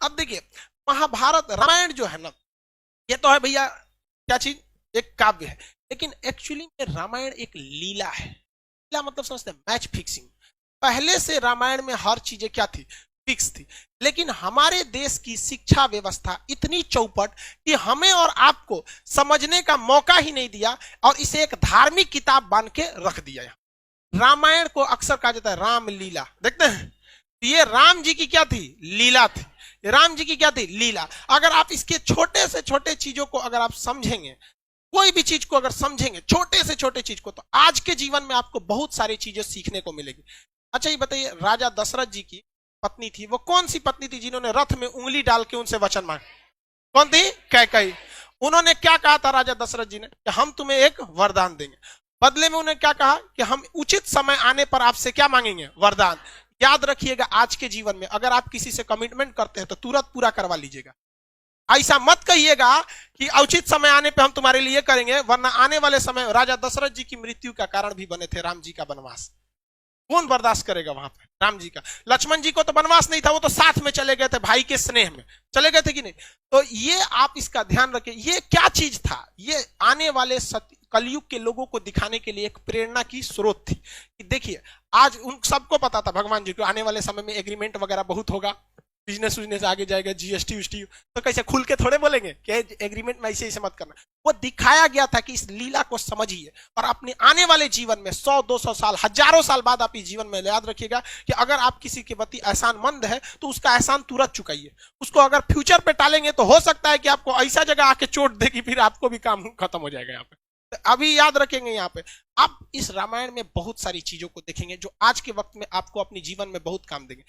अब देखिए, महाभारत रामायण जो है ना, ये तो है भैया क्या चीज, एक काव्य है। लेकिन एक्चुअली में रामायण एक लीला है। लीला मतलब समझते हैं, मैच फिक्सिंग। पहले से रामायण में हर चीजें क्या थी, फिक्स थी। लेकिन हमारे देश की शिक्षा व्यवस्था इतनी चौपट कि हमें और आपको समझने का मौका ही नहीं दिया, और इसे एक धार्मिक किताब बन के रख दिया। रामायण को अक्सर कहा जाता है रामलीला, देखते हैं, ये राम जी की क्या थी, लीला थी। राम जी की क्या थी, लीला। अगर आप इसके छोटे से छोटे चीजों को अगर आप समझेंगे, कोई भी चीज को अगर समझेंगे, छोटे से छोटे चीज को, तो आज के जीवन में आपको बहुत सारी चीजें सीखने को मिलेगी। अच्छा ये बताइए, राजा दशरथ जी की पत्नी थी, वो कौन सी पत्नी थी जिन्होंने रथ में उंगली डाल के उनसे वचन मांगा? कौन थी? कैकेयी। उन्होंने क्या कहा था राजा दशरथ जी ने, कि हम तुम्हें एक वरदान देंगे। बदले में उन्हें क्या कहा कि हम उचित समय आने पर आपसे क्या मांगेंगे, वरदान। याद रखिएगा, आज के जीवन में अगर आप किसी से कमिटमेंट करते हैं तो तुरंत पूरा करवा लीजिएगा। ऐसा मत कहिएगा कि उचित समय आने पे हम तुम्हारे लिए करेंगे, वरना आने वाले समय राजा दशरथ जी की मृत्यु का कारण भी बने थे राम जी का वनवास। कौन बर्दाश्त करेगा वहां पे राम जी का? लक्ष्मण जी को तो वनवास नहीं था, वो तो साथ में चले गए थे, भाई के स्नेह में चले गए थे कि नहीं? तो ये आप इसका ध्यान रखें, ये क्या चीज था, ये आने वाले कलयुग के लोगों को दिखाने के लिए एक प्रेरणा की स्रोत थी। कि देखिए, आज उन सबको पता था भगवान जी को आने वाले समय में एग्रीमेंट वगैरह बहुत होगा, बिजनेस उजनेस आगे जाएगा, जीएसटी वीएसटी, तो कैसे खुल के थोड़े बोलेंगे कि एग्रीमेंट में ऐसे ऐसे मत करना। वो दिखाया गया था कि इस लीला को समझिए, और अपने आने वाले जीवन में 100-200 साल, हजारों साल बाद आप इस जीवन में याद रखिएगा कि अगर आप किसी के प्रति एहसानमंद है तो उसका एहसान तुरंत चुकाइए। उसको अगर फ्यूचर पे टालेंगे तो हो सकता है कि आपको ऐसा जगह आके चोट देगी, फिर आपको भी काम खत्म हो जाएगा यहाँ पे। अभी याद रखेंगे, यहाँ पे आप इस रामायण में बहुत सारी चीजों को देखेंगे जो आज के वक्त में आपको अपने जीवन में बहुत काम देंगे।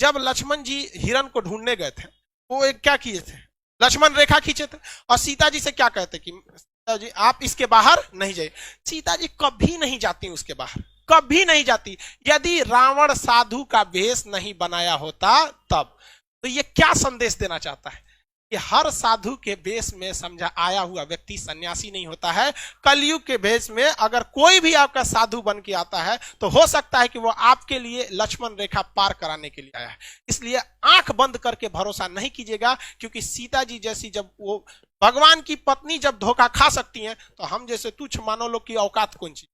जब लक्ष्मण जी हिरण को ढूंढने गए थे, वो एक क्या किए थे, लक्ष्मण रेखा खींचे थे, और सीता जी से क्या कहते कि सीता जी आप इसके बाहर नहीं जाइए। सीता जी कभी नहीं जाती उसके बाहर, कभी नहीं जाती, यदि रावण साधु का वेश नहीं बनाया होता तब। तो ये क्या संदेश देना चाहता है कि हर साधु के वेश में समझा आया हुआ व्यक्ति सन्यासी नहीं होता है। कलयुग के वेश में अगर कोई भी आपका साधु बन के आता है तो हो सकता है कि वो आपके लिए लक्ष्मण रेखा पार कराने के लिए आया है। इसलिए आंख बंद करके भरोसा नहीं कीजिएगा, क्योंकि सीता जी जैसी जब वो भगवान की पत्नी जब धोखा खा सकती हैं, तो हम जैसे तुच्छ मानव लोग की औकात कौन सी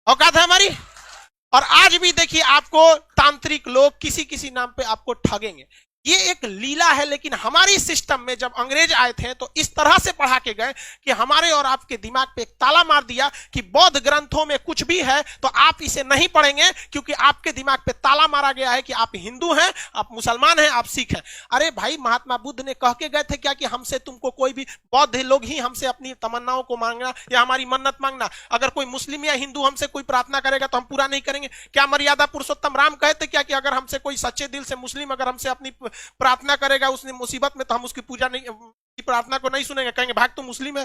औकात है हमारी। और आज भी देखिए, आपको तांत्रिक लोग किसी किसी नाम पे आपको ठगेंगे। ये एक लीला है, लेकिन हमारी सिस्टम में जब अंग्रेज आए थे तो इस तरह से पढ़ा के गए कि हमारे और आपके दिमाग पे एक ताला मार दिया कि बौद्ध ग्रंथों में कुछ भी है तो आप इसे नहीं पढ़ेंगे, क्योंकि आपके दिमाग पे ताला मारा गया है कि आप हिंदू हैं, आप मुसलमान हैं, आप सिख हैं। अरे भाई, महात्मा बुद्ध ने कह के गए थे क्या कि हमसे तुमको कोई भी, बौद्ध लोग ही हमसे अपनी तमन्नाओं को मांगना या हमारी मन्नत मांगना, अगर कोई मुस्लिम या हिंदू हमसे कोई प्रार्थना करेगा तो हम पूरा नहीं करेंगे। क्या मर्यादा पुरुषोत्तम राम कहते क्या कि अगर हमसे कोई सच्चे दिल से मुस्लिम अगर हमसे अपनी प्रार्थना करेगा उसने मुसीबत में, तो हम उसकी पूजा नहीं, प्रार्थना को नहीं सुनेंगे, कहेंगे भाग तू मुस्लिम है,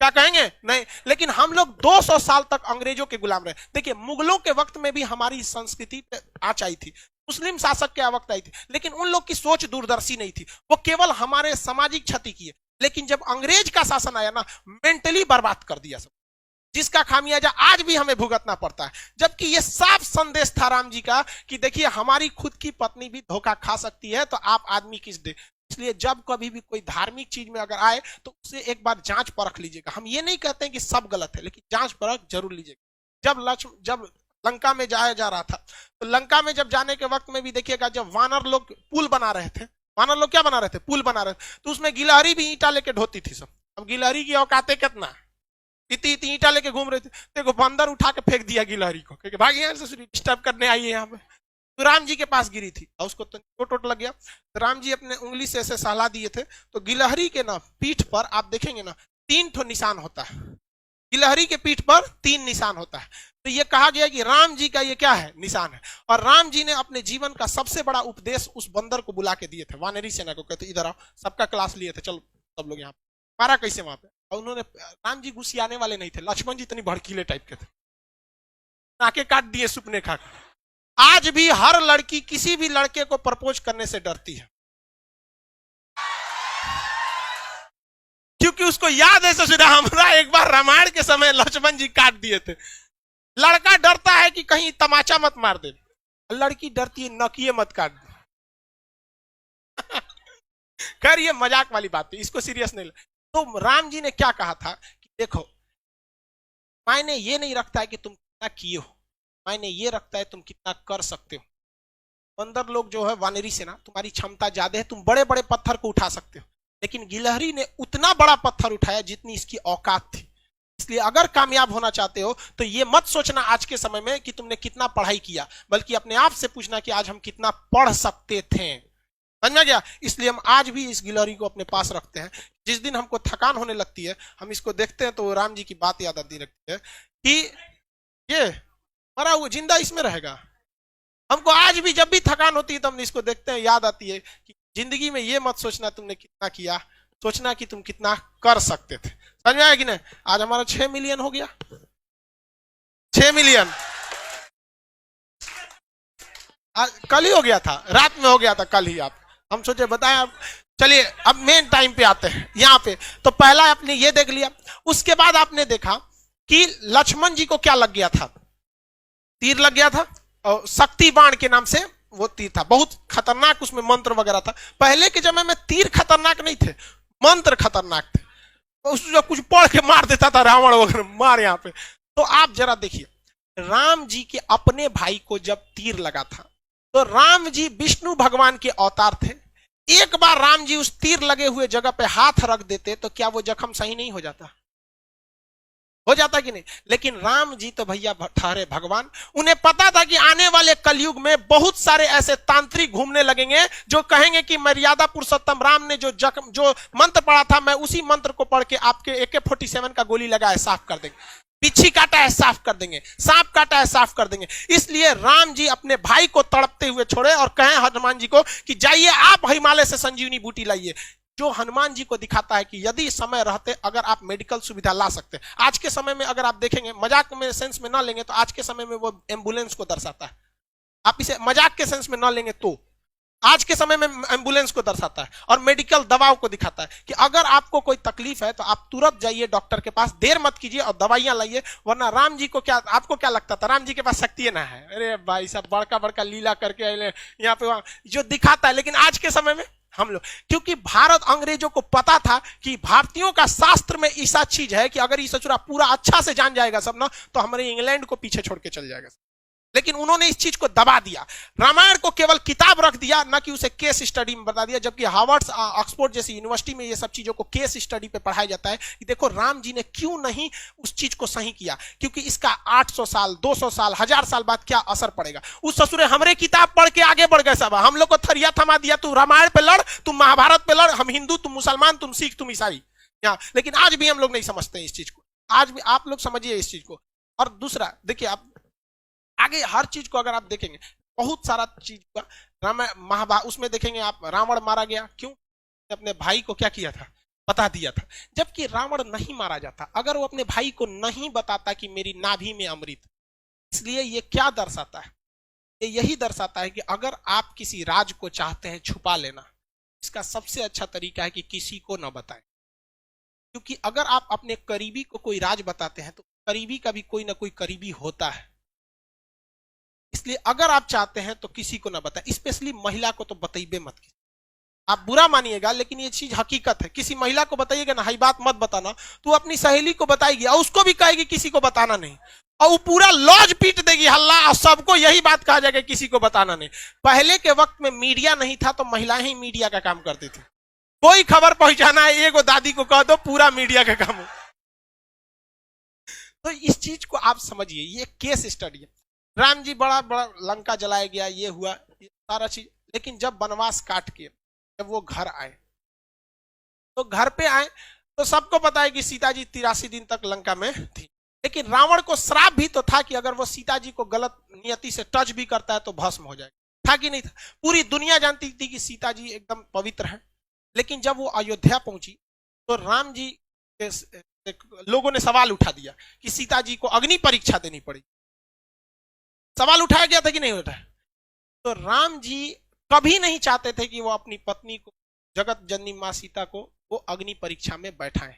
क्या कहेंगे? नहीं। लेकिन हम लोग 200 साल तक अंग्रेजों के गुलाम रहे। देखिए, मुगलों के वक्त में भी हमारी संस्कृति आँच आई थी, मुस्लिम शासक के वक्त आई थी, लेकिन उन लोग की सोच दूरदर्शी नहीं थी, वो केवल हमारे सामाजिक क्षति किए। लेकिन जब अंग्रेज का शासन आया ना, मेंटली बर्बाद कर दिया सब, जिसका खामियाजा आज भी हमें भुगतना पड़ता है। जबकि ये साफ संदेश था राम जी का कि देखिए, हमारी खुद की पत्नी भी धोखा खा सकती है, तो आप आदमी किस दे। इसलिए जब कभी भी कोई धार्मिक चीज में अगर आए तो उसे एक बार जांच परख लीजिएगा। हम ये नहीं कहते हैं कि सब गलत है, लेकिन जांच परख जरूर लीजिएगा। जब लंका में जाया जा रहा था, तो लंका में जब जाने के वक्त में भी देखिएगा, जब वानर लोग पुल बना रहे थे, वानर लोग क्या बना रहे थे, पुल बना रहे थे, तो उसमें गिलहरी भी ईंटा लेके ढोती थी सब। अब गिलहरी की औकाते कितना, इतनी इतनी ईंटा लेके घूम रहे थे, देखो बंदर उठा के फेंक दिया गिलहरी को, क्योंकि भाई यहाँ से डिस्टर्ब करने आई है यहाँ पे। तो राम जी के पास गिरी थी और उसको तो चोट लग गया, तो राम जी अपने उंगली से ऐसे सहला दिए थे, तो गिलहरी के ना पीठ पर आप देखेंगे ना 3 ठो निशान होता है, गिलहरी के पीठ पर 3 निशान होता है। तो ये कहा गया कि राम जी का ये क्या है, निशान है। और राम जी ने अपने जीवन का सबसे बड़ा उपदेश उस बंदर को बुला के दिए थे, वानरी सेना को, कहते इधर आओ, सबका क्लास लिए थे, चलो सब लोग यहाँ पे, मारा कैसे वहां पे। और उन्होंने, राम जी गुस्सियाने वाले नहीं थे, लक्ष्मण जी इतनी भड़कीले टाइप के थे, नाके काट दिए सुपने खा। आज भी हर लड़की किसी भी लड़के को प्रपोज करने से डरती है, क्योंकि उसको याद है ससुरा हमारा एक बार रामायण के समय लक्ष्मण जी काट दिए थे। लड़का डरता है कि कहीं तमाचा मत मार दे, लड़की डरती है नकिए मत काट दे। खैर ये मजाक वाली बात है, इसको सीरियस नहीं ले। तो राम जी ने क्या कहा था कि देखो, मायने ये नहीं रखता है कि तुम कितना किए हो, मायने ये रखता है तुम कितना कर सकते हो। बंदर लोग जो है वानरी सेना, तुम्हारी क्षमता ज्यादा है, तुम बड़े बड़े पत्थर को उठा सकते हो, लेकिन गिलहरी ने उतना बड़ा पत्थर उठाया जितनी इसकी औकात थी। इसलिए अगर कामयाब होना चाहते हो तो ये मत सोचना आज के समय में कि तुमने कितना पढ़ाई किया, बल्कि अपने आप से पूछना कि आज हम कितना पढ़ सकते थे। समझ में गया? इसलिए हम आज भी इस गिलहरी को अपने पास रखते हैं। जिस दिन हमको थकान होने लगती है, हम इसको देखते हैं तो राम जी की बात याद आती लगती है कि ये मरा हुआ जिंदा इसमें रहेगा। हमको आज भी जब भी थकान होती है तो हम इसको देखते हैं, याद आती है कि जिंदगी में ये मत सोचना तुमने कितना किया, सोचना कि तुम कितना कर सकते थे। समझ में आया कि नहीं? आज हमारा 6 मिलियन हो गया, 6 मिलियन कल ही हो गया था, रात में हो गया था कल ही। आप हम सोचे बताएं आप। चलिए अब मेन टाइम पे आते हैं यहाँ पे। तो पहला आपने ये देख लिया, उसके बाद आपने देखा कि लक्ष्मण जी को क्या लग गया था, तीर लग गया था, और शक्ति बाण के नाम से वो तीर था, बहुत खतरनाक, उसमें मंत्र वगैरह था। पहले के समय में तीर खतरनाक नहीं थे, मंत्र खतरनाक थे, उसको कुछ पढ़ के मार देता था रावण वगैरह, मार यहाँ पे। तो आप जरा देखिए, राम जी के अपने भाई को जब तीर लगा था तो राम जी विष्णु भगवान के अवतार थे। एक बार राम जी उस तीर लगे हुए जगह पे हाथ रख देते तो क्या वो जख्म सही नहीं हो जाता? हो जाता कि नहीं? लेकिन राम जी तो भैया ठहरे भगवान, उन्हें पता था कि आने वाले कलयुग में बहुत सारे ऐसे तांत्रिक घूमने लगेंगे जो कहेंगे कि मर्यादा पुरुषोत्तम राम ने जो मंत्र पढ़ा था, मैं उसी मंत्र को पढ़ के आपके AK-47 का गोली लगा है साफ कर देंगे, पिछी काटा है साफ कर देंगे, सांप काटा है साफ कर देंगे। इसलिए राम जी अपने भाई को तड़पते हुए छोड़े और कहे हनुमान जी को कि जाइए आप हिमालय से संजीवनी बूटी लाइए, जो हनुमान जी को दिखाता है कि यदि समय रहते अगर आप मेडिकल सुविधा ला सकते। आज के समय में अगर आप देखेंगे, मजाक में सेंस में ना लेंगे तो आज के समय में वो एम्बुलेंस को दर्शाता है। आप इसे मजाक के सेंस में ना लेंगे तो आज के समय में एम्बुलेंस को दर्शाता है और मेडिकल दवाओं को दिखाता है कि अगर आपको कोई तकलीफ है तो आप तुरंत जाइए डॉक्टर के पास, देर मत कीजिए और दवाइयां लाइए। वरना राम जी को क्या, आपको क्या लगता था राम जी के पास शक्ति ना है? अरे भाई साहब, बड़का बड़का लीला करके यहाँ पे वहां जो दिखाता है। लेकिन आज के समय में हम लोग, क्योंकि भारत अंग्रेजों को पता था कि भारतीयों का शास्त्र में ऐसा चीज है कि अगर ये सचुरा पूरा अच्छा से जान जाएगा सब ना, तो हमारे इंग्लैंड को पीछे छोड़ के चल जाएगा। लेकिन उन्होंने इस चीज को दबा दिया, रामायण को केवल किताब रख दिया, ना कि उसे केस स्टडी में बता दिया। जबकि हार्वर्ड ऑक्सफोर्ड जैसी यूनिवर्सिटी में ये सब चीजों को केस स्टडी पे पढ़ाया जाता है कि देखो राम जी ने क्यों नहीं उस चीज को सही किया, क्योंकि इसका 800 साल 200 साल 1000 साल बाद क्या असर पड़ेगा। उस ससुरे हमरे किताब पढ़ के आगे बढ़ गए सब, हम लोग को थरिया थमा दिया, तू रामायण पे लड़, तुम महाभारत पे लड़, हम हिंदू तुम मुसलमान, तुम सिख तुम ईसाई। लेकिन आज भी हम लोग नहीं समझते इस चीज को, आज भी आप लोग समझिए इस चीज को। और दूसरा देखिए, आप आगे हर चीज को अगर आप देखेंगे, बहुत सारा चीज का रामायण महाभारत उसमें देखेंगे आप, रावण मारा गया क्यों? अपने भाई को क्या किया था, बता दिया था। जबकि रावण नहीं मारा जाता अगर वो अपने भाई को नहीं बताता कि मेरी नाभि में अमृत। इसलिए ये क्या दर्शाता है? ये यही दर्शाता है कि अगर आप किसी राज को चाहते हैं छुपा लेना, इसका सबसे अच्छा तरीका है कि किसी को न बताएं। क्योंकि अगर आप अपने करीबी को कोई राज बताते हैं तो करीबी का भी कोई ना कोई करीबी होता है। इसलिए अगर आप चाहते हैं तो किसी को ना बताएं, स्पेशली महिला को तो बताइए मत। आप बुरा मानिएगा लेकिन ये चीज हकीकत है। किसी महिला को बताइएगा ना, हाई बात मत बताना, तो अपनी सहेली को बताएगी और उसको भी कहेगी किसी को बताना नहीं, और वो पूरा लॉज पीट देगी हल्ला, और सबको यही बात कहा जाएगा किसी को बताना नहीं। पहले के वक्त में मीडिया नहीं था तो महिलाएं ही मीडिया का काम करती थी। कोई खबर पहुंचाना है, एगो दादी को कह दो, पूरा मीडिया का काम हो। तो इस चीज को आप समझिए, ये केस स्टडी है। राम जी बड़ा बड़ा लंका जलाया गया, ये हुआ, ये सारा चीज। लेकिन जब वनवास काट के जब वो घर आए, तो घर पे आए तो सबको पता है कि सीता जी 83 दिन तक लंका में थी। लेकिन रावण को श्राप भी तो था कि अगर वो सीता जी को गलत नियति से टच भी करता है तो भस्म हो जाएगा। था कि नहीं था? पूरी दुनिया जानती थी कि सीता जी एकदम पवित्र है। लेकिन जब वो अयोध्या पहुंची तो राम जी लोगों ने सवाल उठा दिया कि सीता जी को अग्नि परीक्षा देनी पड़ी। सवाल उठाया गया था कि नहीं उठाया? तो राम जी कभी नहीं चाहते थे कि वो अपनी पत्नी को, जगत जननी मां सीता को, वो अग्नि परीक्षा में बैठाएं।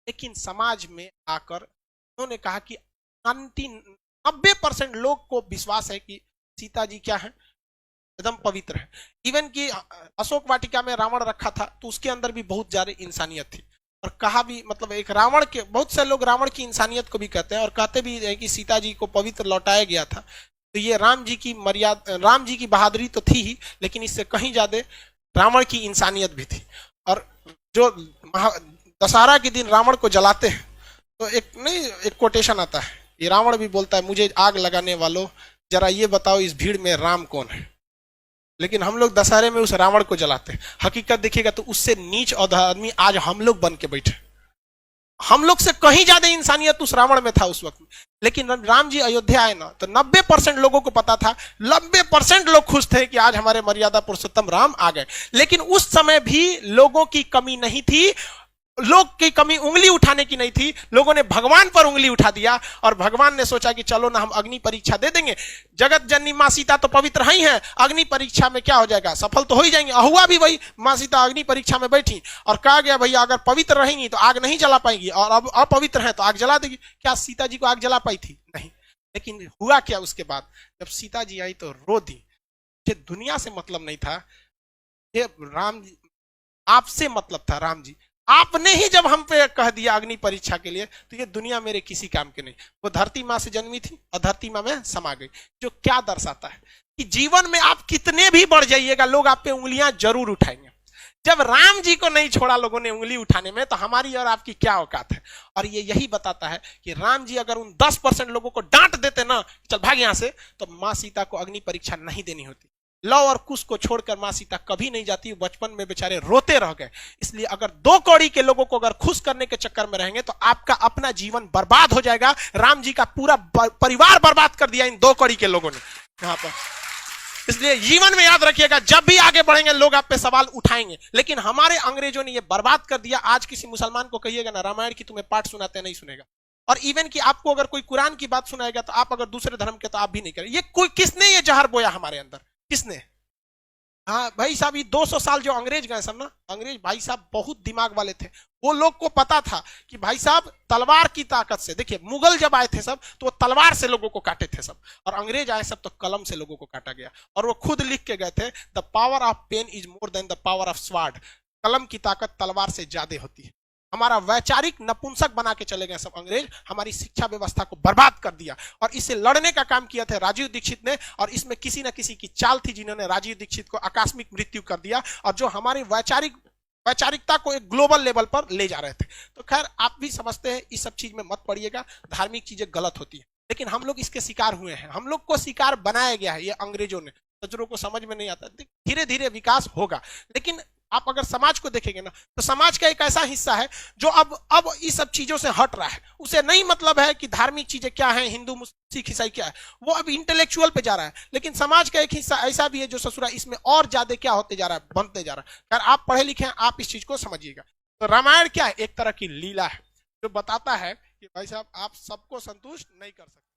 लेकिन समाज में आकर उन्होंने कहा कि 90% लोग को विश्वास है कि सीता जी क्या है, एकदम पवित्र है। इवन कि अशोक वाटिका में रावण रखा था तो उसके अंदर भी बहुत ज्यादा इंसानियत थी। और कहा भी, मतलब एक रावण के, बहुत से लोग रावण की इंसानियत को भी कहते हैं और कहते भी है कि सीता जी को पवित्र लौटाया गया था। तो ये राम जी की मर्यादा, राम जी की बहादुरी तो थी ही, लेकिन इससे कहीं ज्यादा रावण की इंसानियत भी थी। और जो दशहरा के दिन रावण को जलाते हैं तो एक कोटेशन आता है, ये रावण भी बोलता है, मुझे आग लगाने वालों जरा ये बताओ इस भीड़ में राम कौन है। लेकिन हम लोग दशहरे में उस रावण को जलाते हैं। हकीकत देखिएगा तो उससे नीच और आदमी आज हम लोग बन के बैठे। हम लोग से कहीं ज्यादा इंसानियत उस रावण में था उस वक्त में। लेकिन राम जी अयोध्या आए ना तो 90% लोगों को पता था, 90% लोग खुश थे कि आज हमारे मर्यादा पुरुषोत्तम राम आ गए। लेकिन उस समय भी लोगों की कमी नहीं थी, लोग की कमी उंगली उठाने की नहीं थी। लोगों ने भगवान पर उंगली उठा दिया और भगवान ने सोचा कि चलो ना हम अग्नि परीक्षा दे देंगे। जगत जननी मां सीता तो पवित्र ही है, अग्नि परीक्षा में क्या हो जाएगा, सफल तो हो ही जाएंगे। हुआ भी वही, मां सीता अग्नि परीक्षा में बैठी और कहा गया भैया अगर पवित्र रहेंगी तो आग नहीं जला पाएंगी और अब अपवित्र है तो आग जला देगी। क्या सीता जी को आग जला पाई थी? नहीं। लेकिन हुआ क्या उसके बाद, जब सीता जी आई तो रो दी। ये दुनिया से मतलब नहीं था, ये राम जी आपसे मतलब था। राम जी आपने ही जब हम पे कह दिया अग्नि परीक्षा के लिए तो ये दुनिया मेरे किसी काम के नहीं। वो धरती मां से जन्मी थी और धरती मां में समा गई, जो क्या दर्शाता है कि जीवन में आप कितने भी बढ़ जाइएगा लोग आप पे उंगलियां जरूर उठाएंगे। जब राम जी को नहीं छोड़ा लोगों ने उंगली उठाने में तो हमारी और आपकी क्या औकात है। और ये यही बताता है कि राम जी अगर उन 10% लोगों को डांट देते ना, चल भाग यहां से, तो मां सीता को अग्नि परीक्षा नहीं देनी होती। लव और कुश को छोड़कर मां सीता कभी नहीं जाती, बचपन में बेचारे रोते रह गए। इसलिए अगर 2 कौड़ी के लोगों को अगर खुश करने के चक्कर में रहेंगे तो आपका अपना जीवन बर्बाद हो जाएगा। राम जी का पूरा परिवार बर्बाद कर दिया इन 2 कौड़ी के लोगों ने यहां पर। इसलिए जीवन में याद रखिएगा, जब भी आगे बढ़ेंगे लोग आप पे सवाल उठाएंगे। लेकिन हमारे अंग्रेजों ने ये बर्बाद कर दिया। आज किसी मुसलमान को कहिएगा ना रामायण की तुम्हें पाठ सुनाते, नहीं सुनेगा। और इवन कि आपको अगर कोई कुरान की बात सुनाएगा तो आप अगर दूसरे धर्म के तो आप भी नहीं करें। ये कोई किसने ये जहर बोया हमारे अंदर, किसने? हाँ भाई साहब, ये 200 साल जो अंग्रेज गए सब ना, अंग्रेज भाई साहब बहुत दिमाग वाले थे। वो लोग को पता था कि भाई साहब तलवार की ताकत से, देखिए मुगल जब आए थे सब तो वो तलवार से लोगों को काटे थे सब, और अंग्रेज आए सब तो कलम से लोगों को काटा गया। और वो खुद लिख के गए थे, the power of pen is more than the power of sword. कलम की ताकत तलवार से ज्यादा होती है। हमारा वैचारिक नपुंसक बना के चले गए सब अंग्रेज, हमारी शिक्षा व्यवस्था को बर्बाद कर दिया। और इससे लड़ने का काम किया था राजीव दीक्षित ने, और इसमें किसी न किसी की चाल थी जिन्होंने राजीव दीक्षित को आकस्मिक मृत्यु कर दिया, और जो हमारी वैचारिकता को एक ग्लोबल लेवल पर ले जा रहे थे। तो खैर आप भी समझते हैं, इस सब चीज में मत पड़िएगा, धार्मिक चीजें गलत होती है, लेकिन हम लोग इसके शिकार हुए हैं, हम लोग को शिकार बनाया गया है ये अंग्रेजों ने। सज्जनों को समझ में नहीं आता, धीरे धीरे विकास होगा। लेकिन आप अगर समाज को देखेंगे ना तो समाज का एक ऐसा हिस्सा है जो अब इस सब चीजों से हट रहा है। उसे नहीं मतलब है कि धार्मिक चीजें क्या है, हिंदू सिख ईसाई क्या है, वो अब इंटेलेक्चुअल पे जा रहा है। लेकिन समाज का एक हिस्सा ऐसा भी है जो ससुरा इसमें और ज्यादा क्या होते जा रहा है, बनते जा रहा है। अगर आप पढ़े लिखे हैं आप इस चीज को समझिएगा। तो रामायण क्या है, एक तरह की लीला है जो बताता है कि भाई साहब आप सबको संतुष्ट नहीं कर सकते।